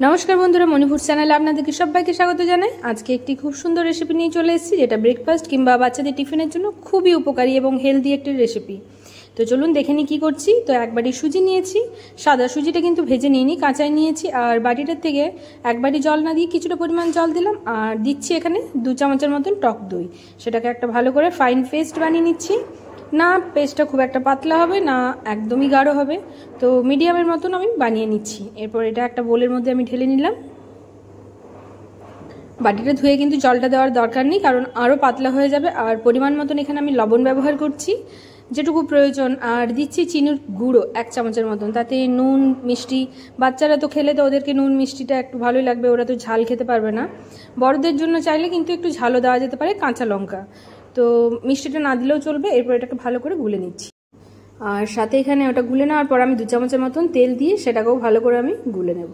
নমস্কার বন্ধুরা, মণিপুর চ্যানেলে আপনাদেরকে সবাইকে স্বাগত জানাই। আজকে একটি খুব সুন্দর রেসিপি নিয়ে চলে এসেছি, যেটা ব্রেকফাস্ট কিংবা বাচ্চাদের টিফিনের জন্য খুবই উপকারী এবং হেলদি একটি রেসিপি। তো চলুন দেখে নিই কী করছি। তো এক বাটি সুজি নিয়েছি, সাদা সুজিটা কিন্তু ভেজে নিইনি, কাঁচাই নিয়েছি। আর বাটিটার থেকে এক বাটি জল না দিয়ে কিছুটা পরিমাণ জল দিলাম, আর দিচ্ছি এখানে 2 চামচের মতন টক দই। সেটাকে একটা ভালো করে ফাইন পেস্ট বানিয়ে নিচ্ছি। না পেস্টটা খুব একটা পাতলা হবে না একদমই গাঢ় হবে, তো মিডিয়ামের মতন আমি বানিয়ে নিচ্ছি। এরপর এটা একটা বোলের মধ্যে আমি ঢেলে নিলাম। বাটিটা ধুয়ে কিন্তু জলটা দেওয়ার দরকার নেই, কারণ আরও পাতলা হয়ে যাবে। আর পরিমাণ মতন এখানে আমি লবণ ব্যবহার করছি, যেটুকু প্রয়োজন। আর দিচ্ছি চিনির গুঁড়ো 1 চামচের মতন। তাতে নুন মিষ্টি, বাচ্চারা তো খেলে তো ওদেরকে নুন মিষ্টিটা একটু ভালোই লাগবে, ওরা তো ঝাল খেতে পারবে না। বড়দের জন্য চাইলে কিন্তু একটু ঝালও দেওয়া যেতে পারে, কাঁচা লঙ্কা। তো মিষ্টিটা না দিলেও চলবে। এরপর এটাকে ভালো করে গুলে নিচ্ছি। আর সাথে এখানে ওটা গুলে নেওয়ার পর আমি 2 চামচের মতন তেল দিয়ে সেটাকেও ভালো করে আমি গুলে নেব।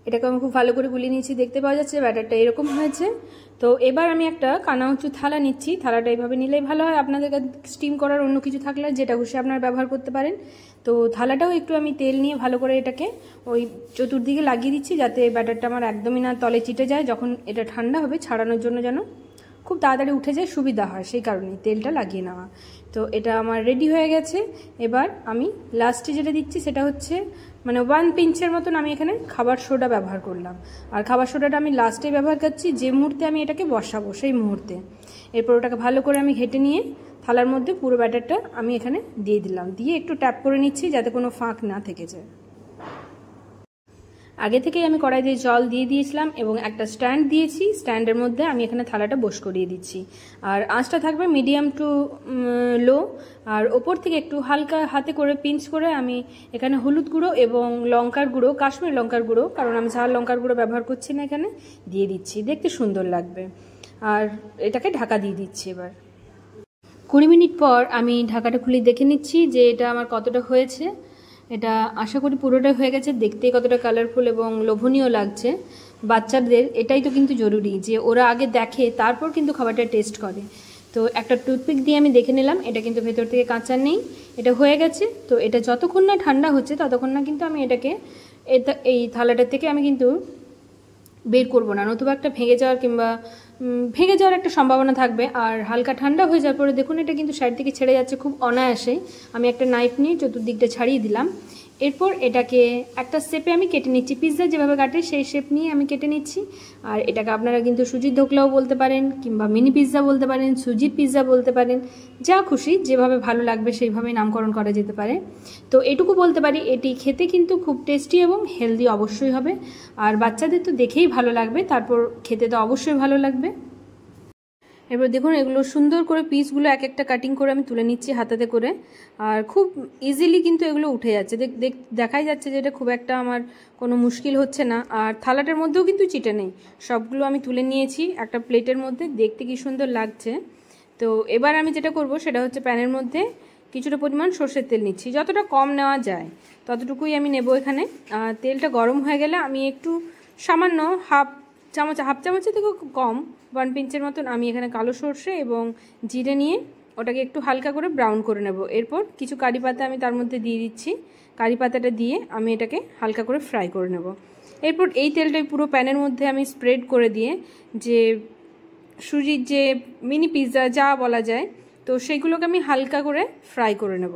এটাকে আমি খুব ভালো করে গুলিয়ে নিয়েছি, দেখতে পাওয়া যাচ্ছে ব্যাটারটা এরকম হয়েছে। তো এবার আমি একটা কানা উঁচু থালা নিচ্ছি। থালাটা এইভাবে নিলেই ভালো হয়। আপনাদের স্টিম করার অন্য কিছু থাকলে যেটা খুশি আপনারা ব্যবহার করতে পারেন। তো থালাটাও একটু আমি তেল নিয়ে ভালো করে এটাকে ওই চতুর্দিকে লাগিয়ে দিচ্ছি, যাতে ব্যাটারটা আমার একদমই না তলে চিটে যায়। যখন এটা ঠান্ডা হবে ছাড়ানোর জন্য যেন খুব তাড়াতাড়ি উঠে যায়, সুবিধা হয়, সেই কারণে তেলটা লাগিয়ে নেওয়া। তো এটা আমার রেডি হয়ে গেছে। এবার আমি লাস্টে যেটা দিচ্ছি সেটা হচ্ছে 1 পিঞ্চের মতন আমি এখানে খাবার সোডা ব্যবহার করলাম। আর খাবার সোডাটা আমি লাস্টে ব্যবহার করছি, যে মুহূর্তে আমি এটাকে বসাবো সেই মুহূর্তে। এরপর ওটাকে ভালো করে আমি ঘেটে নিয়ে থালার মধ্যে পুরো ব্যাটারটা আমি এখানে দিয়ে দিলাম, দিয়ে একটু ট্যাপ করে নিচ্ছি যাতে কোনো ফাঁক না থেকে যায়। আগে থেকেই আমি কড়াই দিয়ে জল দিয়ে দিয়েছিলাম এবং একটা স্ট্যান্ড দিয়েছি। স্ট্যান্ডের মধ্যে আমি এখানে থালাটা বস করিয়ে দিচ্ছি। আর আঁচটা থাকবে মিডিয়াম টু লো। আর ওপর থেকে একটু হালকা হাতে করে পিঞ্চ করে আমি এখানে হলুদ গুঁড়ো এবং লঙ্কার গুঁড়ো, কাশ্মীর লঙ্কার গুঁড়ো, কারণ আমি ঝাল লঙ্কার গুঁড়ো ব্যবহার করছি না, এখানে দিয়ে দিচ্ছি, দেখতে সুন্দর লাগবে। আর এটাকে ঢাকা দিয়ে দিচ্ছি। এবার 20 মিনিট পর আমি ঢাকাটা খুলে দেখে নিচ্ছি যে এটা আমার কতটা হয়েছে। এটা আশা করি পুরোটা হয়ে গেছে, দেখতে কতটা কালারফুল এবং লোভনীয় লাগছে। বাচ্চাদের এটাই তো কিন্তু জরুরি যে ওরা আগে দেখে তারপর কিন্তু খাবারটা টেস্ট করে। তো একটা টুথপিক দিয়ে আমি দেখে নিলাম, এটা কিন্তু ভেতর থেকে কাঁচা নেই, এটা হয়ে গেছে। তো এটা যতক্ষণ না ঠান্ডা হচ্ছে ততক্ষণ না কিন্তু আমি এটাকে এই থালাটার থেকে আমি কিন্তু বের করবো না, নতুবা একটা ভেঙে যাওয়ার একটা সম্ভাবনা থাকবে। আর হালকা ঠান্ডা হয়ে যাওয়ার পরে দেখুন এটা কিন্তু সাইড থেকে ছেড়ে যাচ্ছে খুব অনায়াসে। আমি একটা নাইফ নিয়ে চতুর্দিকটা ছাড়িয়ে দিলাম। এরপর এটাকে একটা শেপে আমি কেটে নিচ্ছি, পিৎজা যেভাবে কাটে সেই শেপ নিয়ে আমি কেটে নিচ্ছি। আর এটাকে আপনারা কিন্তু সুজির ধোকলাও বলতে পারেন, কিংবা মিনি পিৎজা বলতে পারেন, সুজির পিৎজা বলতে পারেন, যা খুশি যেভাবে ভালো লাগবে সেইভাবেই নামকরণ করা যেতে পারে। তো এটুকু বলতে পারি এটি খেতে কিন্তু খুব টেস্টি এবং হেলদি অবশ্যই হবে। আর বাচ্চাদের তো দেখেই ভালো লাগবে, তারপর খেতে তো অবশ্যই ভালো লাগবে। এবার দেখুন এগুলো সুন্দর করে পিসগুলো এক একটা কাটিং করে আমি তুলে নিচ্ছি হাতাতে করে। আর খুব ইজিলি কিন্তু এগুলো উঠে যাচ্ছে, দেখাই যাচ্ছে যে এটা খুব একটা আমার কোনো মুশকিল হচ্ছে না। আর থালাটার মধ্যেও কিন্তু চিটে নেই, সবগুলো আমি তুলে নিয়েছি একটা প্লেটের মধ্যে, দেখতে কি সুন্দর লাগছে। তো এবার আমি যেটা করব সেটা হচ্ছে প্যানের মধ্যে কিছুটা পরিমাণ সর্ষের তেল নিচ্ছি, যতটা কম নেওয়া যায় ততটুকুই আমি নেব এখানে। আর তেলটা গরম হয়ে গেলে আমি একটু সামান্য হাফ চামচের থেকে কম 1 পিঞ্চের মতন আমি এখানে কালো সর্ষে এবং জিরে নিয়ে ওটাকে একটু হালকা করে ব্রাউন করে নেব। এরপর কিছু কারি পাতা আমি তার মধ্যে দিয়ে দিচ্ছি, কারি পাতাটা দিয়ে আমি এটাকে হালকা করে ফ্রাই করে নেব। এরপর এই তেলটাই পুরো প্যানের মধ্যে আমি স্প্রেড করে দিয়ে যে সুজির যে মিনি পিৎজা যা বলা যায়, তো সেইগুলোকে আমি হালকা করে ফ্রাই করে নেব।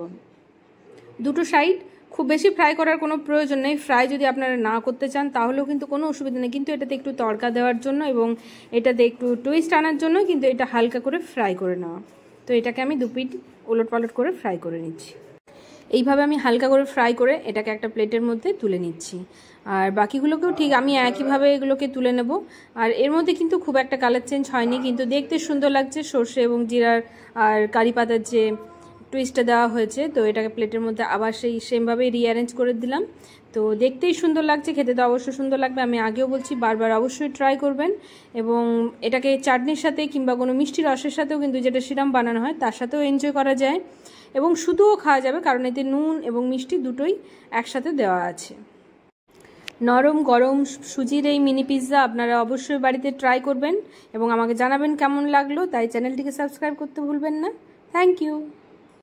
দুটো সাইড খুব বেশি ফ্রাই করার কোনো প্রয়োজন নেই। ফ্রাই যদি আপনারা না করতে চান তাহলেও কিন্তু কোনো অসুবিধা নেই, কিন্তু এটাতে একটু তড়কা দেওয়ার জন্য এবং এটাতে একটু টুইস্ট আনার জন্য কিন্তু এটা হালকা করে ফ্রাই করে নেওয়া। তো এটাকে আমি 2 পিঠ ওলট পালট করে ফ্রাই করে নিচ্ছি। এইভাবে আমি হালকা করে ফ্রাই করে এটাকে একটা প্লেটের মধ্যে তুলে নিচ্ছি। আর বাকিগুলোকেও ঠিক আমি একইভাবে এগুলোকে তুলে নেব। আর এর মধ্যে কিন্তু খুব একটা কালার চেঞ্জ হয়নি, কিন্তু দেখতে সুন্দর লাগছে সর্ষে এবং জিরার আর কারি পাতার যে টুইস্টটা দেওয়া হয়েছে। তো এটাকে প্লেটের মধ্যে আবার সেই সেমভাবেই রিঅ্যারেঞ্জ করে দিলাম। তো দেখতেই সুন্দর লাগছে, খেতে তো অবশ্যই সুন্দর লাগবে। আমি আগেও বলছি, বারবার অবশ্যই ট্রাই করবেন। এবং এটাকে চাটনির সাথে কিংবা কোনো মিষ্টি রসের সাথেও কিন্তু, যেটা সিরাম বানানো হয় তার সাথেও এনজয় করা যায় এবং শুধুও খাওয়া যাবে, কারণ এতে নুন এবং মিষ্টি দুটোই একসাথে দেওয়া আছে। নরম গরম সুজির এই মিনি পিৎজা আপনারা অবশ্যই বাড়িতে ট্রাই করবেন এবং আমাকে জানাবেন কেমন লাগলো। তাই চ্যানেলটিকে সাবস্ক্রাইব করতে ভুলবেন না। Thank you.